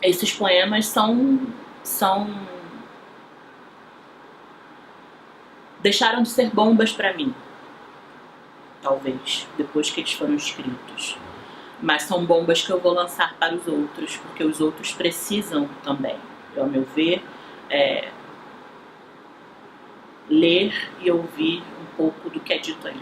esses poemas deixaram de ser bombas para mim, talvez, depois que eles foram escritos. Mas são bombas que eu vou lançar para os outros, porque os outros precisam também, ao meu ver, ler e ouvir um pouco do que é dito ali.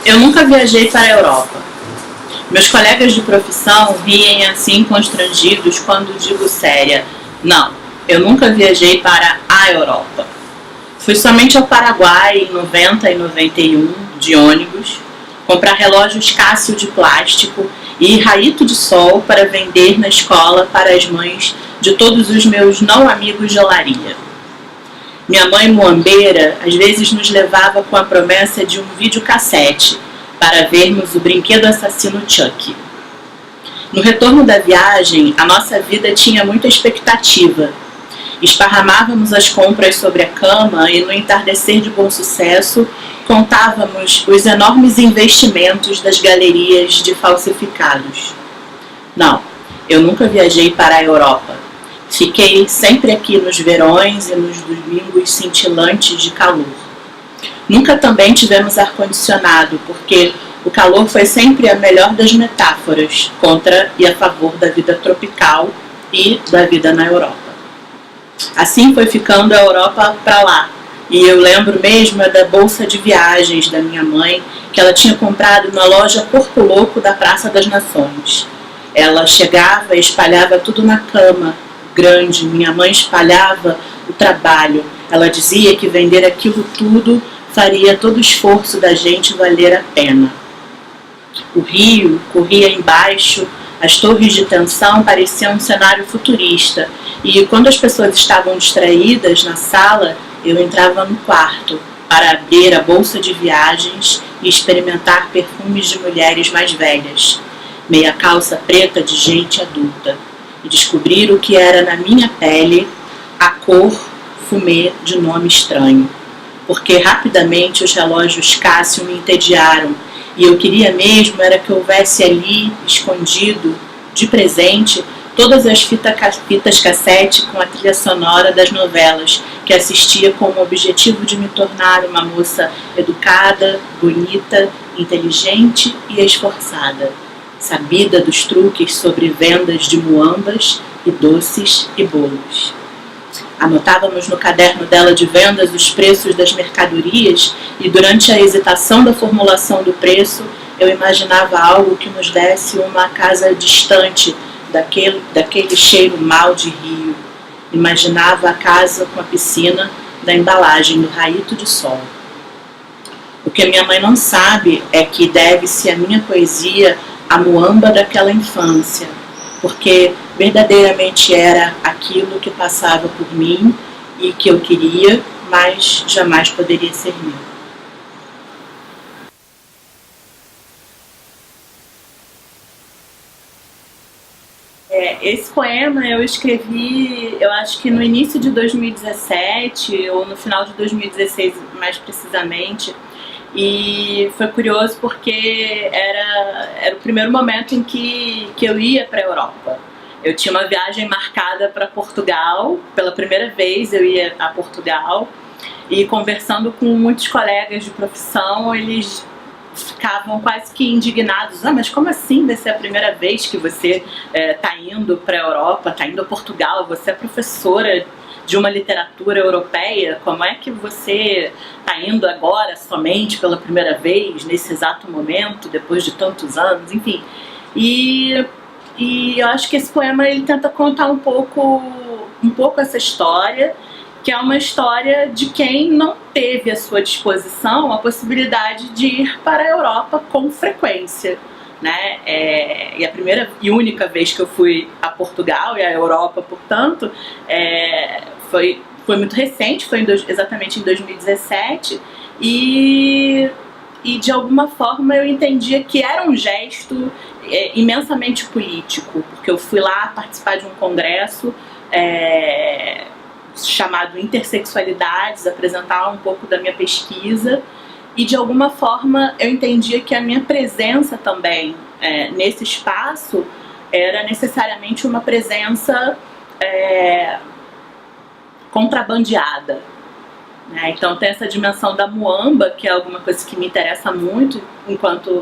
Eu nunca viajei para a Europa. Meus colegas de profissão riem assim constrangidos quando digo séria. Não, eu nunca viajei para a Europa. Fui somente ao Paraguai em 90 e 91 de ônibus, comprar relógios Cássio de plástico e raito de sol para vender na escola para as mães de todos os meus não amigos de olaria. Minha mãe muambeira às vezes nos levava com a promessa de um videocassete para vermos o brinquedo assassino Chuck. No retorno da viagem, a nossa vida tinha muita expectativa. Esparramávamos as compras sobre a cama e no entardecer de bom sucesso contávamos os enormes investimentos das galerias de falsificados. Não, eu nunca viajei para a Europa. Fiquei sempre aqui nos verões e nos domingos cintilantes de calor. Nunca também tivemos ar-condicionado, porque o calor foi sempre a melhor das metáforas contra e a favor da vida tropical e da vida na Europa. Assim foi ficando a Europa para lá. E eu lembro mesmo da bolsa de viagens da minha mãe, que ela tinha comprado na loja Porco Louco da Praça das Nações. Ela chegava e espalhava tudo na cama grande. Minha mãe espalhava o trabalho. Ela dizia que vender aquilo tudo faria todo o esforço da gente valer a pena. O rio corria embaixo, as torres de tensão pareciam um cenário futurista, e quando as pessoas estavam distraídas na sala, eu entrava no quarto para abrir a bolsa de viagens e experimentar perfumes de mulheres mais velhas, meia calça preta de gente adulta, e descobrir o que era na minha pele a cor fumê de nome estranho. Porque rapidamente os relógios Cássio me entediaram e eu queria mesmo era que houvesse ali, escondido, de presente, todas as fitas cassete com a trilha sonora das novelas que assistia com o objetivo de me tornar uma moça educada, bonita, inteligente e esforçada, sabida dos truques sobre vendas de muambas e doces e bolos. Anotávamos no caderno dela de vendas os preços das mercadorias e durante a hesitação da formulação do preço eu imaginava algo que nos desse uma casa distante daquele cheiro mau de rio. Imaginava a casa com a piscina da embalagem do raito de sol. O que minha mãe não sabe é que deve-se a minha poesia à muamba daquela infância, porque verdadeiramente era aquilo que passava por mim e que eu queria, mas jamais poderia ser meu. Esse poema eu escrevi, eu acho que no início de 2017 ou no final de 2016 mais precisamente, e foi curioso porque era o primeiro momento em que eu ia para a Europa. Eu tinha uma viagem marcada para Portugal, pela primeira vez eu ia a Portugal, e conversando com muitos colegas de profissão, eles ficavam quase que indignados. Ah, mas como assim vai ser a primeira vez que você está indo para a Europa, está indo a Portugal, você é professora de uma literatura europeia, como é que você está indo agora somente pela primeira vez, nesse exato momento, depois de tantos anos, enfim. E eu acho que esse poema ele tenta contar um pouco essa história, que é uma história de quem não teve à sua disposição a possibilidade de ir para a Europa com frequência, né? E a primeira e única vez que eu fui a Portugal e a Europa, portanto, foi muito recente, foi exatamente em 2017, e e de alguma forma eu entendia que era um gesto imensamente político, porque eu fui lá participar de um congresso chamado Intersexualidades, apresentar um pouco da minha pesquisa, e de alguma forma eu entendia que a minha presença também nesse espaço era necessariamente uma presença contrabandeada, né? Então tem essa dimensão da muamba, que é alguma coisa que me interessa muito enquanto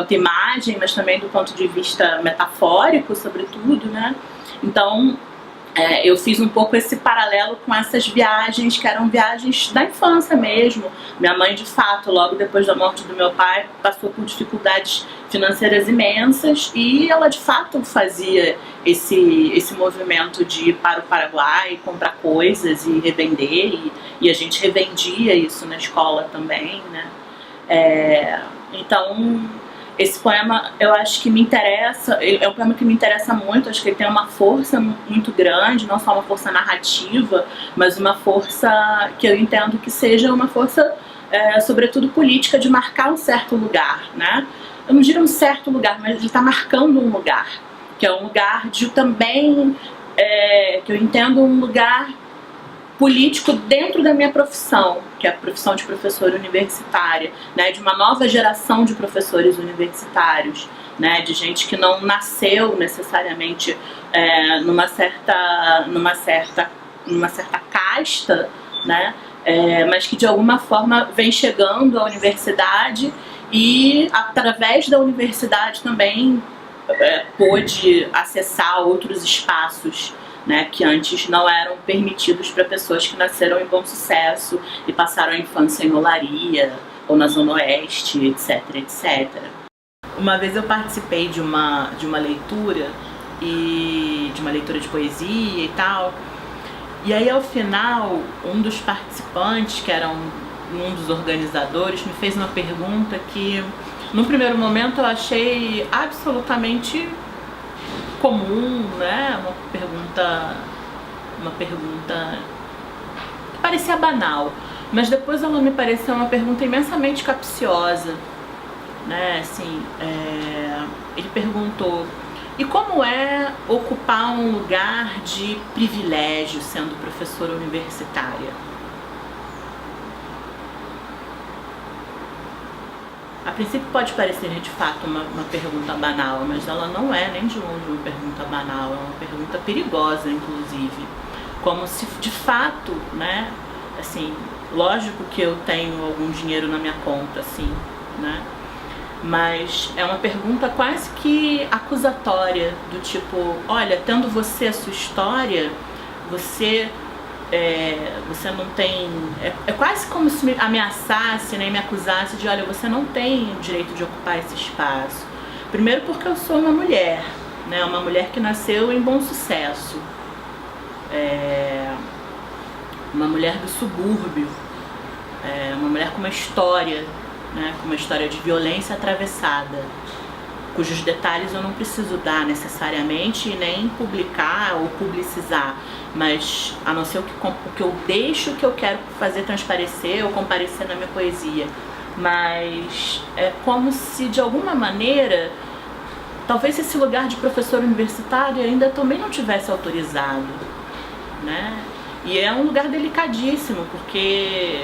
imagem, mas também do ponto de vista metafórico, sobretudo, né? Então eu fiz um pouco esse paralelo com essas viagens, que eram viagens da infância mesmo. Minha mãe, de fato, logo depois da morte do meu pai, passou por dificuldades financeiras imensas e ela, de fato, fazia esse movimento de ir para o Paraguai, comprar coisas e revender, e a gente revendia isso na escola também, né? Então, esse poema, eu acho que me interessa, é um poema que me interessa muito, acho que ele tem uma força muito grande, não só uma força narrativa, mas uma força que eu entendo que seja uma força, sobretudo política, de marcar um certo lugar, né? Eu não diria um certo lugar, mas ele está marcando um lugar, que é um lugar de também, que eu entendo um lugar político dentro da minha profissão, que é a profissão de professora universitária, né, de uma nova geração de professores universitários, né, de gente que não nasceu necessariamente numa certa casta, né, mas que de alguma forma vem chegando à universidade e através da universidade também pôde acessar outros espaços, né, que antes não eram permitidos para pessoas que nasceram em Bom Sucesso e passaram a infância em Olaria ou na Zona Oeste, etc, etc. Uma vez eu participei de uma leitura, de uma leitura de poesia e tal, e aí ao final um dos participantes, que era um dos organizadores, me fez uma pergunta que no primeiro momento eu achei absolutamente comum, né? Uma pergunta que parecia banal, mas depois ela me pareceu uma pergunta imensamente capciosa, né? Assim, ele perguntou: e como é ocupar um lugar de privilégio sendo professora universitária? A princípio pode parecer de fato uma pergunta banal, mas ela não é nem de longe uma pergunta banal, é uma pergunta perigosa, inclusive. Como se de fato, né, assim, lógico que eu tenho algum dinheiro na minha conta, assim, né, mas é uma pergunta quase que acusatória, do tipo: olha, tendo você a sua história, você não tem... É quase como se me ameaçasse, né, me acusasse de: olha, você não tem o direito de ocupar esse espaço. Primeiro porque eu sou uma mulher, né, uma mulher que nasceu em Bom Sucesso, uma mulher do subúrbio, uma mulher com uma história, né, com uma história de violência atravessada, cujos detalhes eu não preciso dar necessariamente e nem publicar ou publicizar, mas a não ser o que eu deixo, que eu quero fazer transparecer ou comparecer na minha poesia. Mas é como se, de alguma maneira, talvez esse lugar de professor universitário ainda também não tivesse autorizado, né? E é um lugar delicadíssimo, porque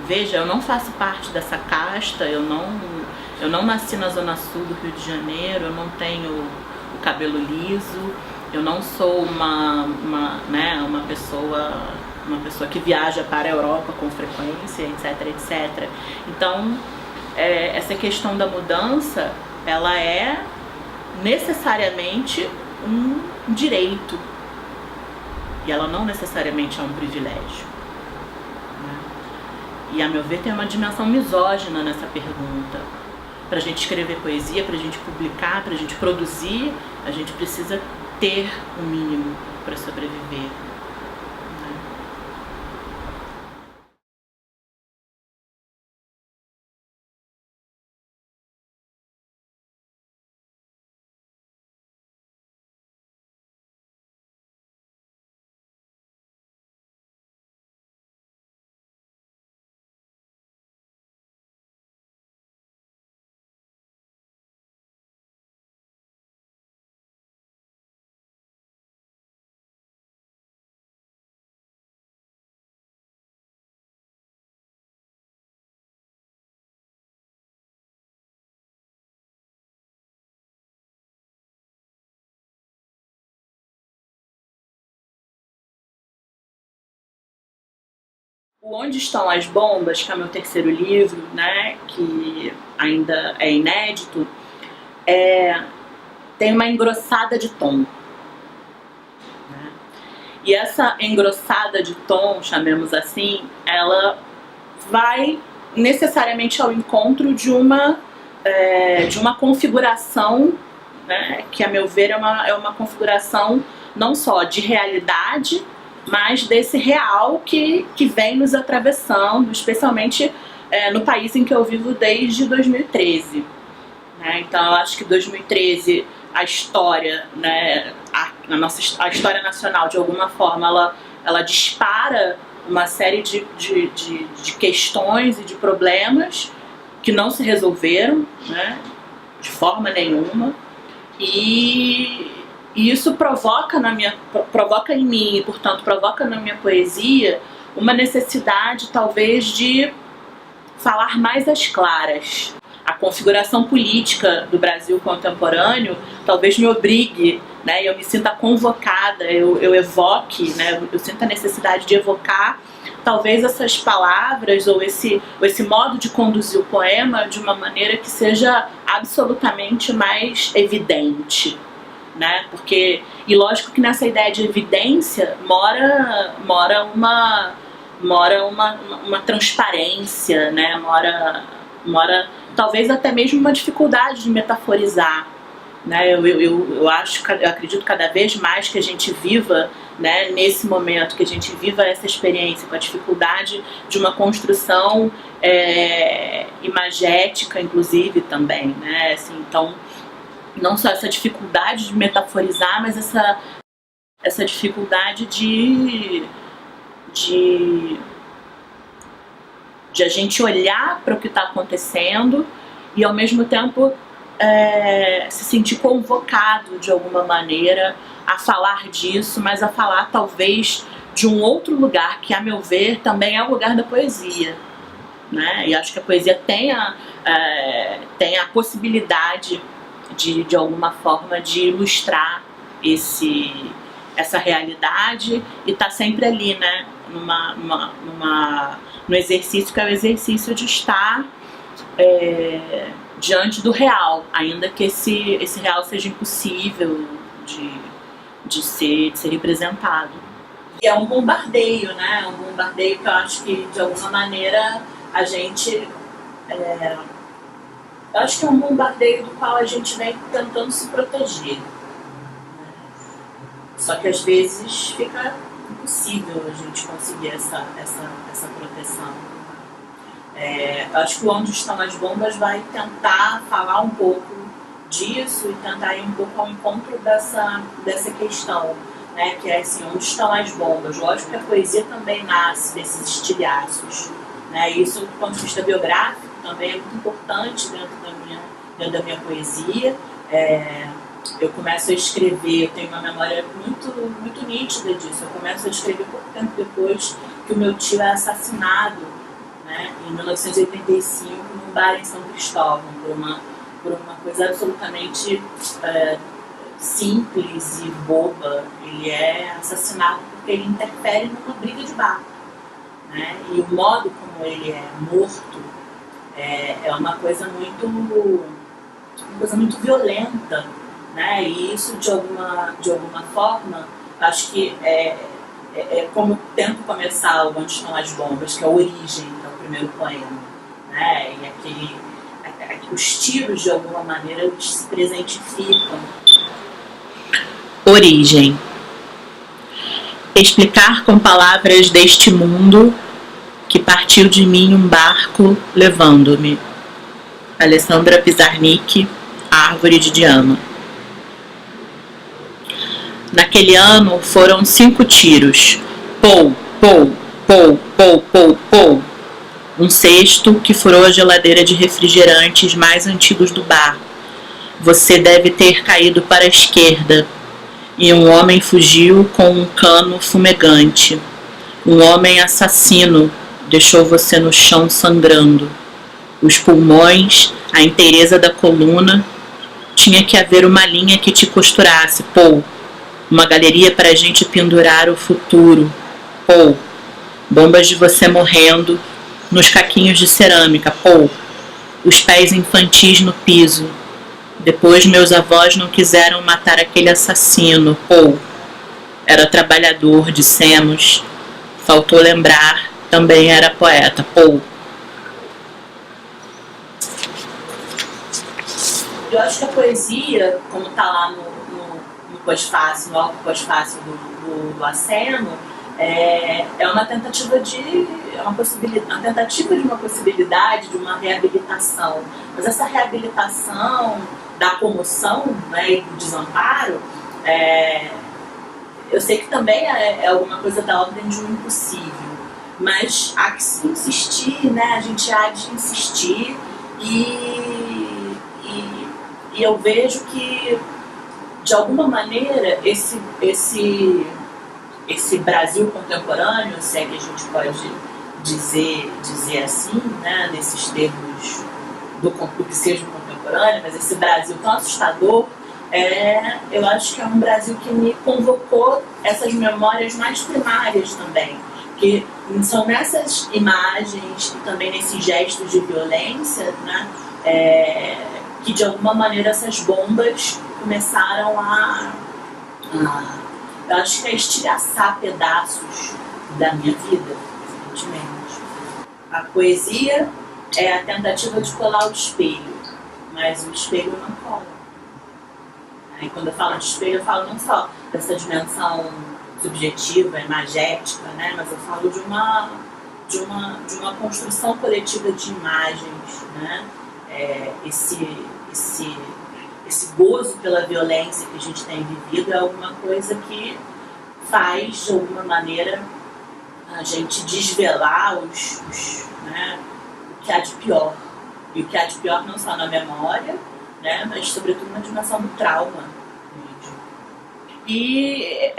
veja, eu não faço parte dessa casta, eu não nasci na Zona Sul do Rio de Janeiro, eu não tenho o cabelo liso, eu não sou uma pessoa que viaja para a Europa com frequência, etc, etc. Então, essa questão da mudança, ela é necessariamente um direito, e ela não necessariamente é um privilégio. E, a meu ver, tem uma dimensão misógina nessa pergunta. Para a gente escrever poesia, para a gente publicar, para a gente produzir, a gente precisa ter o mínimo para sobreviver. O Onde Estão as Bombas, que é o meu terceiro livro, né, que ainda é inédito, tem uma engrossada de tom. Né? E essa engrossada de tom, chamemos assim, ela vai necessariamente ao encontro de uma configuração, né, que, a meu ver, é uma configuração não só de realidade, mas desse real que vem nos atravessando, especialmente no país em que eu vivo desde 2013. Né? Então eu acho que 2013, a história, né, a história nacional, de alguma forma, ela dispara uma série de questões e de problemas que não se resolveram, né, de forma nenhuma, e isso provoca em mim, e portanto provoca na minha poesia, uma necessidade talvez de falar mais às claras. A configuração política do Brasil contemporâneo talvez me obrigue, né, eu me sinta convocada, eu evoque, né, eu sinto a necessidade de evocar talvez essas palavras ou esse modo de conduzir o poema de uma maneira que seja absolutamente mais evidente. Né? Porque, e lógico que nessa ideia de evidência mora uma transparência, né? mora talvez até mesmo uma dificuldade de metaforizar. Né? Eu acredito cada vez mais que a gente viva, né, nesse momento, que a gente viva essa experiência com a dificuldade de uma construção imagética, inclusive, também. Né? Assim, então, não só essa dificuldade de metaforizar, mas essa dificuldade de a gente olhar para o que está acontecendo e, ao mesmo tempo, se sentir convocado de alguma maneira a falar disso, mas a falar talvez de um outro lugar, que, a meu ver, também é o lugar da poesia. Né? E acho que a poesia tem a possibilidade de alguma forma de ilustrar essa realidade e tá sempre ali, né, no exercício que é o exercício de estar diante do real, ainda que esse real seja impossível de ser representado. E é um bombardeio, né, um bombardeio que eu acho que de alguma maneira a gente eu acho que é um bombardeio do qual a gente vem tentando se proteger. Só que às vezes fica impossível a gente conseguir essa proteção. Eu acho que o Onde Estão as Bombas vai tentar falar um pouco disso e tentar ir um pouco ao encontro dessa questão, né? Que é assim, onde estão as bombas? Lógico que a poesia também nasce desses estilhaços. Né? Isso, do ponto de vista biográfico, também é muito importante dentro da minha poesia. Eu começo a escrever, eu tenho uma memória muito nítida disso. Eu começo a escrever pouco tempo depois que o meu tio é assassinado, né, em 1985, num bar em São Cristóvão, por uma coisa absolutamente simples e boba. Ele é assassinado porque ele interfere numa briga de bar. Né? E o modo como ele é morto é uma coisa muito violenta, né? E isso de alguma forma, acho que é como eu tento começar o Onde Estão as Bombas, que é a origem, que é o primeiro poema, né? E os tiros, de alguma maneira, eles se presentificam. Origem. Explicar com palavras deste mundo que partiu de mim um barco levando-me. Alessandra Pizarnik, Árvore de Diana. Naquele ano foram 5 tiros. Pou, pou, pou, pou, pou, pou. Um cesto que furou a geladeira de refrigerantes mais antigos do bar. Você deve ter caído para a esquerda. E um homem fugiu com um cano fumegante. Um homem assassino deixou você no chão sangrando. Os pulmões, a inteireza da coluna. Tinha que haver uma linha que te costurasse, pou. Uma galeria para a gente pendurar o futuro, pou. bombas de você morrendo nos caquinhos de cerâmica, pô, os pés infantis no piso. Depois meus avós não quiseram matar aquele assassino, pô, era trabalhador, dissemos. Faltou lembrar, também era poeta, pô. Eu acho que a poesia, como está lá no pós-fácil, no alto pós-fácil do Aceno, é uma tentativa de uma possibilidade de uma reabilitação. Mas essa reabilitação da comoção, né, e do desamparo, eu sei que também é alguma coisa da ordem de um impossível, mas há que se insistir, né? A gente há de insistir e eu vejo que, de alguma maneira, esse Brasil contemporâneo, se é que a gente pode dizer assim, né, nesses termos do que seja contemporâneo, mas esse Brasil tão assustador, eu acho que é um Brasil que me convocou essas memórias mais primárias também, que são nessas imagens e também nesses gestos de violência, né, que de alguma maneira essas bombas começaram eu acho que a estilhaçar pedaços da minha vida, evidentemente. A poesia é a tentativa de colar o espelho, mas o espelho não cola. E quando eu falo de espelho, eu falo não só dessa dimensão subjetiva, imagética, né, mas eu falo de uma construção coletiva de imagens, né? Esse gozo pela violência que a gente tem vivido é alguma coisa que faz, de alguma maneira, a gente desvelar né, o que há de pior. E o que há de pior não só na memória, né, mas sobretudo na dimensão do trauma. E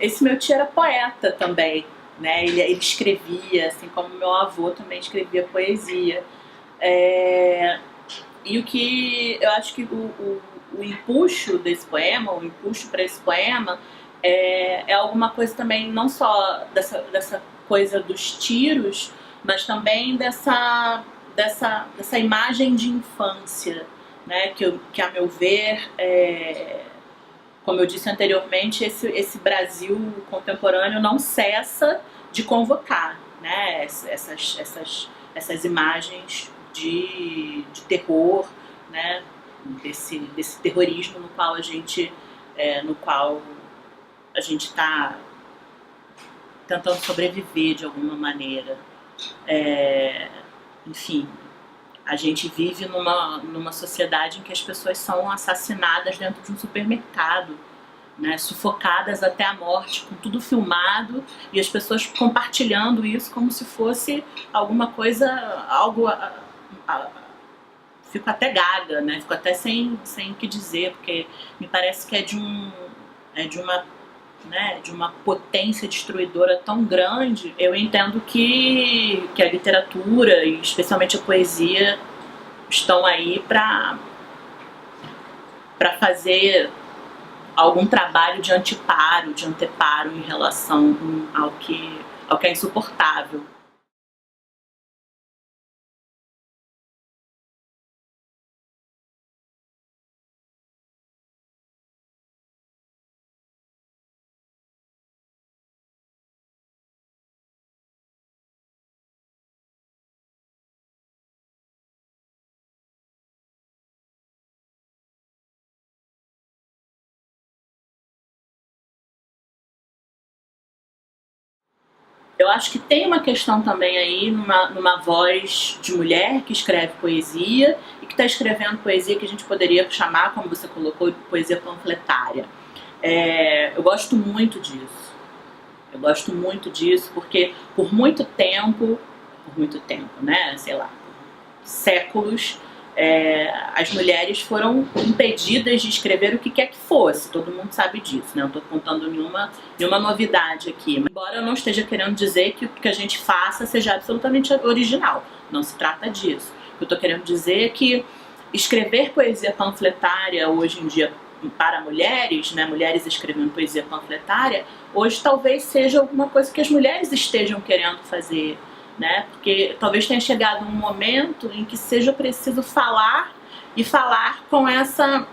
esse meu tio era poeta também, né? Ele escrevia, assim como meu avô também escrevia poesia. E o que eu acho que o empuxo desse poema, o empuxo para esse poema é alguma coisa também, não só dessa coisa dos tiros, mas também dessa imagem de infância, né? Que a meu ver, como eu disse anteriormente, esse Brasil contemporâneo não cessa de convocar, né? Essas imagens de terror, né? Desse terrorismo no qual a gente está tentando sobreviver de alguma maneira. Enfim, a gente vive numa sociedade em que as pessoas são assassinadas dentro de um supermercado, né, sufocadas até a morte, com tudo filmado, e as pessoas compartilhando isso como se fosse alguma coisa, fico até gaga, né? Fico até sem o que dizer, porque me parece que de uma potência destruidora tão grande. Eu entendo que a literatura, e especialmente a poesia, estão aí para fazer algum trabalho de anteparo em relação ao que é insuportável. Eu acho que tem uma questão também aí numa voz de mulher que escreve poesia e que está escrevendo poesia que a gente poderia chamar, como você colocou, de poesia panfletária. Eu gosto muito disso. Eu gosto muito disso porque por muito tempo, né, sei lá, séculos, as mulheres foram impedidas de escrever o que quer que fosse. Todo mundo sabe disso, né? Não estou contando nenhuma novidade aqui. Embora eu não esteja querendo dizer que o que a gente faça seja absolutamente original. Não se trata disso. O que eu estou querendo dizer é que escrever poesia panfletária hoje em dia para mulheres, né, mulheres escrevendo poesia panfletária, hoje talvez seja alguma coisa que as mulheres estejam querendo fazer, né, porque talvez tenha chegado um momento em que seja preciso falar e falar com essa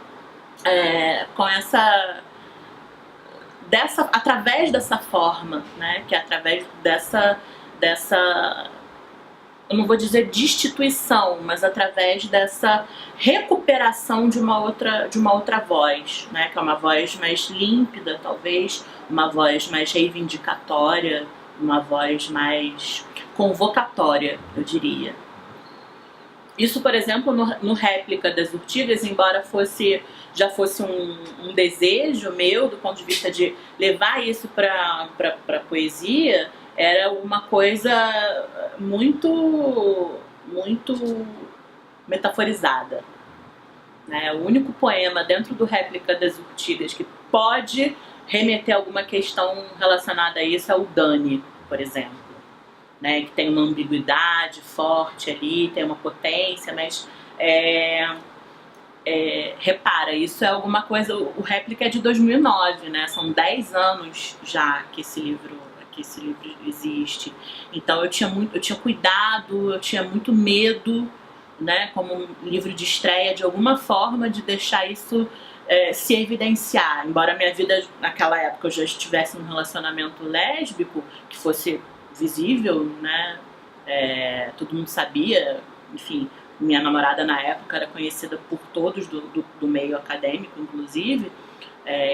através dessa forma, né, que é através dessa eu não vou dizer destituição, mas através dessa recuperação de uma outra voz, né, que é uma voz mais límpida, talvez, uma voz mais reivindicatória, uma voz mais convocatória, eu diria. Isso, por exemplo, no Réplica das Urtigas, embora já fosse um desejo meu, do ponto de vista de levar isso para a poesia, era uma coisa muito metaforizada, né? O único poema dentro do Réplica das Urtigas que pode remeter a alguma questão relacionada a isso é o Dani, por exemplo, né? Que tem uma ambiguidade forte ali, tem uma potência, mas repara, isso é alguma coisa. O Réplica é de 2009, né? São 10 anos já que esse livro existe. Então eu tinha cuidado, eu tinha muito medo, né, como um livro de estreia, de alguma forma, de deixar isso se evidenciar. Embora a minha vida naquela época eu já estivesse num relacionamento lésbico, que fosse visível, né, todo mundo sabia, enfim, minha namorada na época era conhecida por todos do meio acadêmico, inclusive,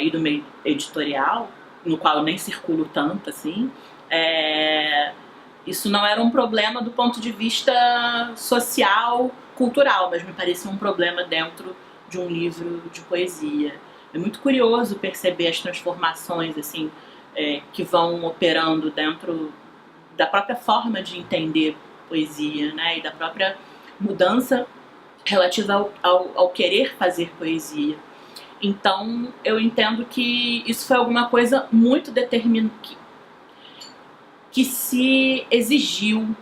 e do meio editorial, no qual eu nem circulo tanto, assim, isso não era um problema do ponto de vista social, cultural, mas me parecia um problema dentro de um livro de poesia. É muito curioso perceber as transformações, assim, que vão operando dentro da própria forma de entender poesia, né, e da própria mudança relativa ao querer fazer poesia. Então, eu entendo que isso foi alguma coisa muito determinante, que se exigiu,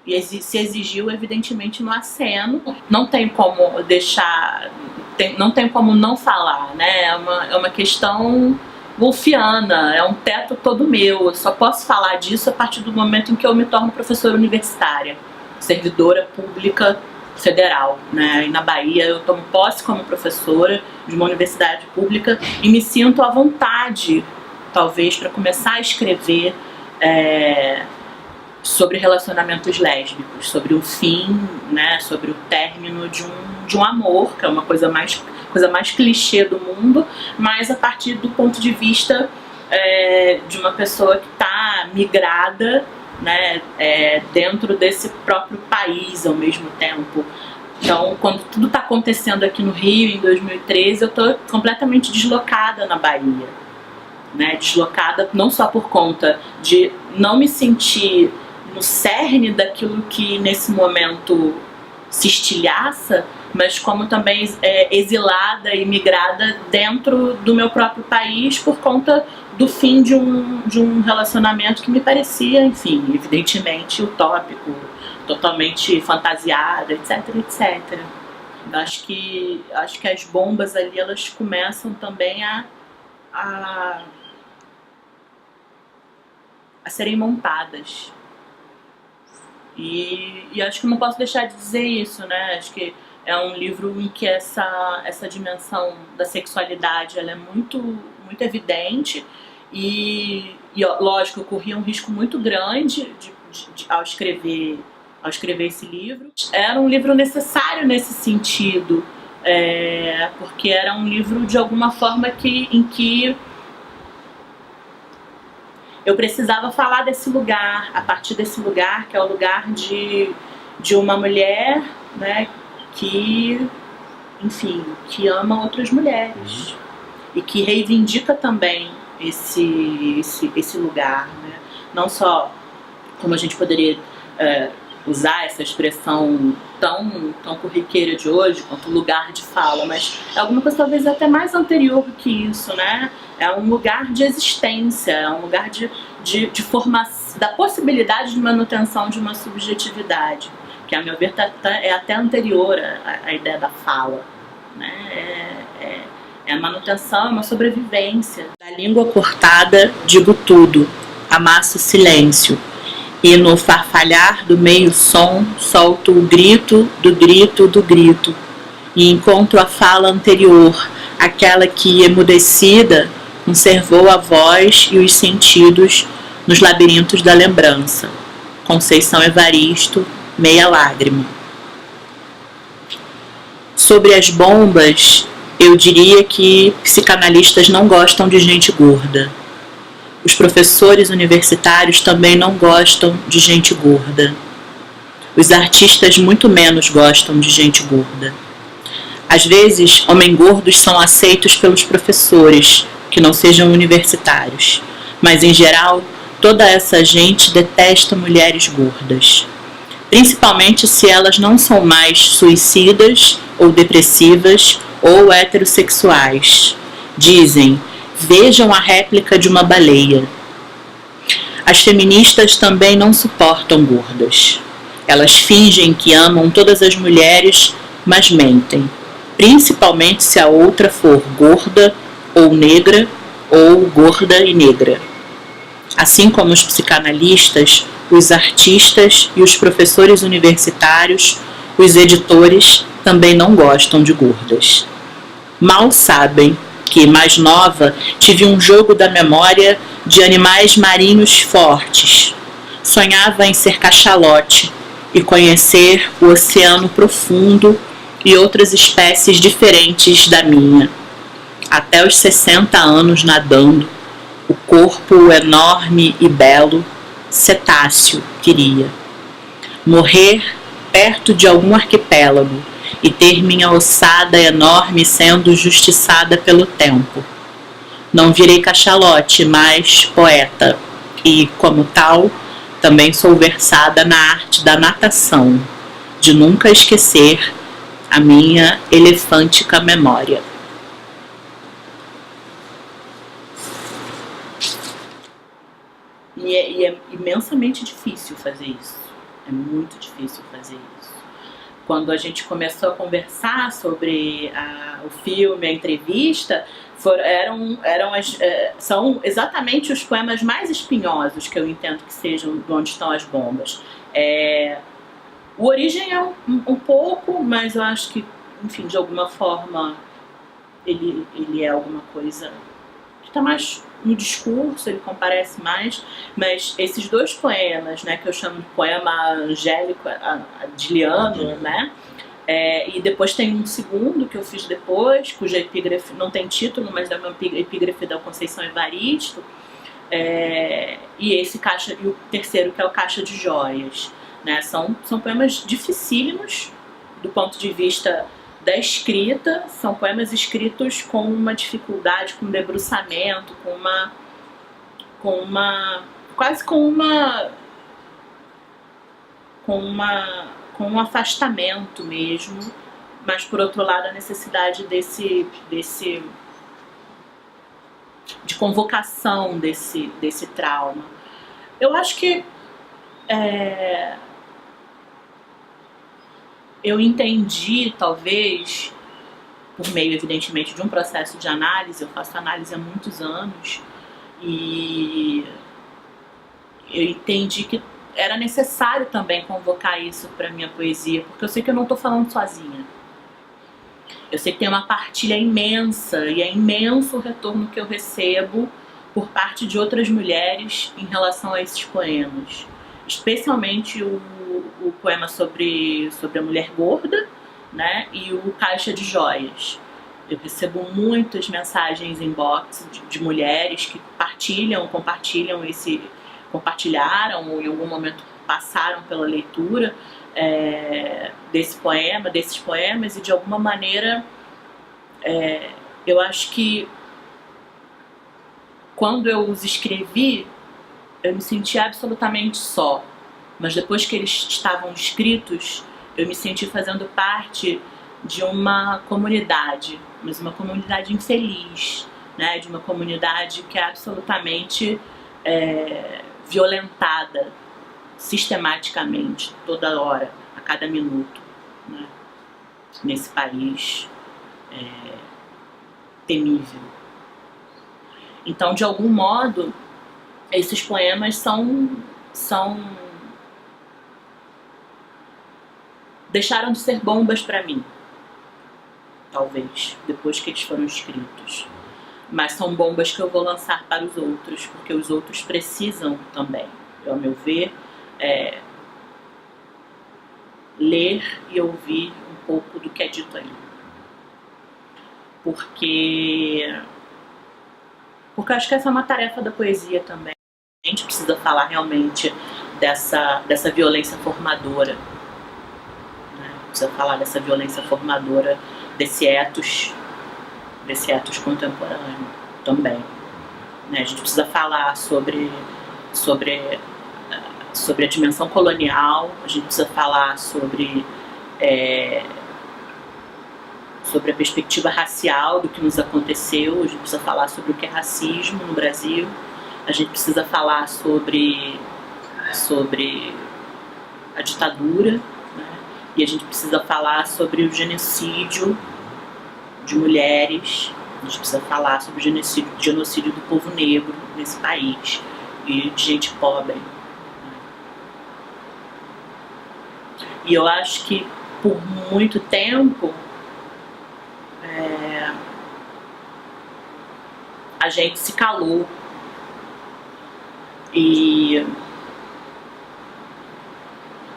e se exigiu, evidentemente, no aceno. Não tem como deixar, não tem como não falar, né? É uma questão wolfiana, é um teto todo meu. Eu só posso falar disso a partir do momento em que eu me torno professora universitária, servidora pública federal, né? E na Bahia eu tomo posse como professora de uma universidade pública e me sinto à vontade, talvez, para começar a escrever sobre relacionamentos lésbicos, sobre o fim, né? Sobre o término de um amor, que é uma coisa mais clichê do mundo, mas a partir do ponto de vista de uma pessoa que está migrada, né, dentro desse próprio país ao mesmo tempo. Então, quando tudo está acontecendo aqui no Rio, em 2013, eu estou completamente deslocada na Bahia, né? Deslocada não só por conta de não me sentir no cerne daquilo que nesse momento se estilhaça, mas como também exilada e migrada dentro do meu próprio país por conta do fim de um relacionamento que me parecia, enfim, evidentemente utópico, totalmente fantasiado, etc, etc. Acho que as bombas ali, elas começam também a serem montadas. E acho que não posso deixar de dizer isso, né? Acho que é um livro em que essa dimensão da sexualidade, ela é muito, muito evidente e lógico, eu corria um risco muito grande ao escrever esse livro. Era um livro necessário nesse sentido, porque era um livro de alguma forma em que eu precisava falar desse lugar, a partir desse lugar, que é o lugar de uma mulher, né, que, enfim, que ama outras mulheres e que reivindica também esse lugar, né? Não só como a gente poderia usar essa expressão tão corriqueira de hoje, quanto lugar de fala, mas é alguma coisa talvez até mais anterior do que isso, né? É um lugar de existência, é um lugar de formação, da possibilidade de manutenção de uma subjetividade, que a meu ver é até anterior à ideia da fala, né? É a manutenção, é uma sobrevivência. Da língua cortada, digo tudo, amasso silêncio. E no farfalhar do meio som, solto o grito do grito do grito. E encontro a fala anterior, aquela que, emudecida, conservou a voz e os sentidos nos labirintos da lembrança. Conceição Evaristo, Meia Lágrima. Sobre as bombas, eu diria que psicanalistas não gostam de gente gorda. Os professores universitários também não gostam de gente gorda. Os artistas muito menos gostam de gente gorda. Às vezes, homens gordos são aceitos pelos professores, que não sejam universitários. Mas, em geral, toda essa gente detesta mulheres gordas. Principalmente se elas não são mais suicidas ou depressivas ou heterossexuais. Dizem, vejam a réplica de uma baleia. As feministas também não suportam gordas. Elas fingem que amam todas as mulheres, mas mentem. Principalmente se a outra for gorda ou negra ou gorda e negra. Assim como os psicanalistas, os artistas e os professores universitários, os editores também não gostam de gordas. Mal sabem que, mais nova, tive um jogo da memória de animais marinhos fortes. Sonhava em ser cachalote e conhecer o oceano profundo e outras espécies diferentes da minha. Até os 60 anos nadando, o corpo enorme e belo, cetáceo queria. Morrer perto de algum arquipélago e ter minha ossada enorme sendo justiçada pelo tempo. Não virei cachalote, mas poeta, e, como tal, também sou versada na arte da natação, de nunca esquecer a minha elefântica memória. E é imensamente difícil fazer isso. É muito difícil fazer isso. Quando a gente começou a conversar sobre o filme, a entrevista, são exatamente os poemas mais espinhosos que eu entendo que sejam de Onde Estão as Bombas. O Origem é um pouco, mas eu acho que, enfim, de alguma forma ele é alguma coisa que está mais no discurso, ele comparece mais, mas esses dois poemas, né, que eu chamo de poema angélico, adiliano, né, e depois tem um segundo que eu fiz depois, cuja epígrafe não tem título, mas é uma epígrafe da Conceição Evaristo, e o terceiro, que é o Caixa de Joias, né, são poemas dificílimos do ponto de vista da escrita, são poemas escritos com uma dificuldade, com um debruçamento, quase com um afastamento mesmo, mas por outro lado a necessidade de convocação desse trauma. Eu acho que eu entendi, talvez, por meio, evidentemente, de um processo de análise. Eu faço análise há muitos anos e eu entendi que era necessário também convocar isso para minha poesia, porque eu sei que eu não estou falando sozinha. Eu sei que tem uma partilha imensa e é imenso o retorno que eu recebo por parte de outras mulheres em relação a esses poemas. Especialmente o poema sobre a mulher gorda, né, e o Caixa de Joias. Eu recebo muitas mensagens inbox de mulheres que compartilharam ou em algum momento passaram pela leitura desses poemas, e de alguma maneira eu acho que quando eu os escrevi eu me senti absolutamente só, mas depois que eles estavam escritos eu me senti fazendo parte de uma comunidade, mas uma comunidade infeliz, né? De uma comunidade que é absolutamente violentada sistematicamente, toda hora, a cada minuto, né? Nesse país temível. Então, de algum modo, esses poemas deixaram de ser bombas para mim, talvez, depois que eles foram escritos. Mas são bombas que eu vou lançar para os outros, porque os outros precisam também, ao meu ver, ler e ouvir um pouco do que é dito ali. Porque eu acho que essa é uma tarefa da poesia também. A gente precisa falar realmente dessa violência formadora. Precisa falar dessa violência formadora, desse etos contemporâneo também. A gente precisa falar sobre a dimensão colonial, a gente precisa falar sobre a perspectiva racial do que nos aconteceu, a gente precisa falar sobre o que é racismo no Brasil, a gente precisa falar sobre a ditadura, e a gente precisa falar sobre o genocídio de mulheres, a gente precisa falar sobre o genocídio do povo negro nesse país e de gente pobre. E eu acho que por muito tempo a gente se calou.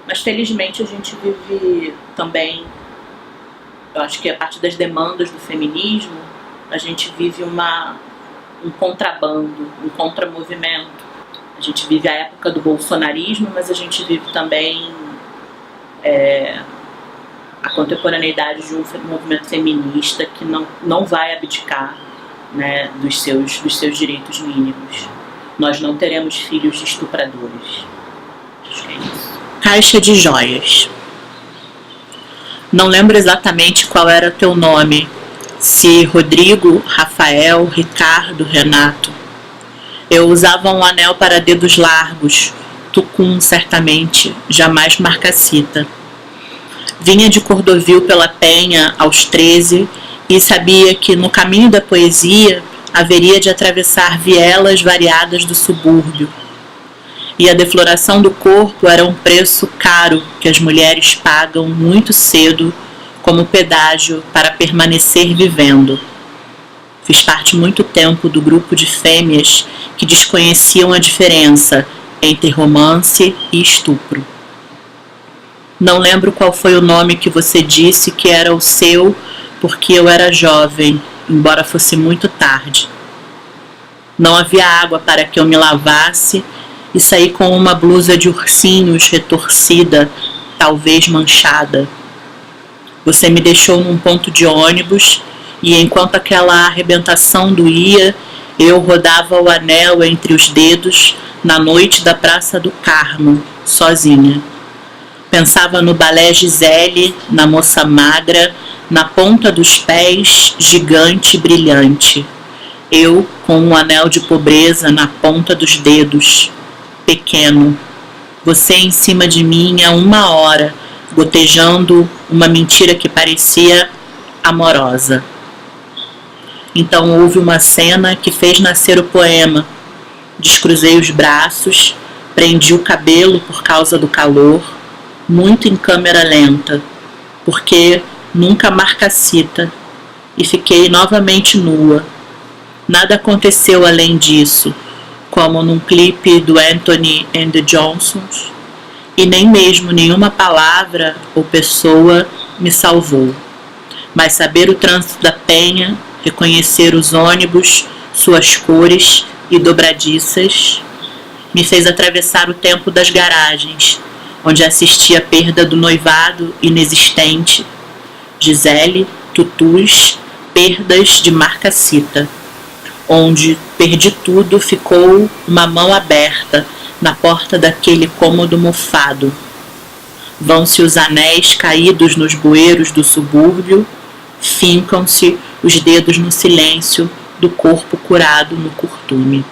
Mas felizmente a gente vive também, eu acho que a partir das demandas do feminismo, a gente vive um contrabando, um contramovimento. A gente vive a época do bolsonarismo, mas a gente vive também a contemporaneidade de um movimento feminista que não vai abdicar, né, dos seus direitos mínimos. Nós não teremos filhos de estupradores. Acho que é isso. Caixa de joias. Não lembro exatamente qual era teu nome, se Rodrigo, Rafael, Ricardo, Renato. Eu usava um anel para dedos largos, tucum certamente, jamais marcacita. Vinha de Cordovil pela Penha aos 13 e sabia que no caminho da poesia haveria de atravessar vielas variadas do subúrbio. E a defloração do corpo era um preço caro que as mulheres pagam muito cedo como pedágio para permanecer vivendo. Fiz parte muito tempo do grupo de fêmeas que desconheciam a diferença entre romance e estupro. Não lembro qual foi o nome que você disse que era o seu, porque eu era jovem, embora fosse muito tarde. Não havia água para que eu me lavasse e saí com uma blusa de ursinhos retorcida, talvez manchada. Você me deixou num ponto de ônibus e enquanto aquela arrebentação doía, eu rodava o anel entre os dedos na noite da Praça do Carmo, sozinha. Pensava no balé Gisele, na moça magra, na ponta dos pés, gigante e brilhante. Eu com um anel de pobreza na ponta dos dedos, pequeno. Você em cima de mim há 1 hora, gotejando uma mentira que parecia amorosa. Então houve uma cena que fez nascer o poema. Descruzei os braços, prendi o cabelo por causa do calor, muito em câmera lenta, porque nunca marcacita, e fiquei novamente nua. Nada aconteceu além disso, como num clipe do Anthony and the Johnsons, e nem mesmo nenhuma palavra ou pessoa me salvou. Mas saber o trânsito da Penha, reconhecer os ônibus, suas cores e dobradiças, me fez atravessar o tempo das garagens, onde assisti a perda do noivado inexistente, Gisele, tutus, perdas de marcacita, onde perdi tudo, ficou uma mão aberta na porta daquele cômodo mofado. Vão-se os anéis caídos nos bueiros do subúrbio, fincam-se os dedos no silêncio do corpo curado no curtume.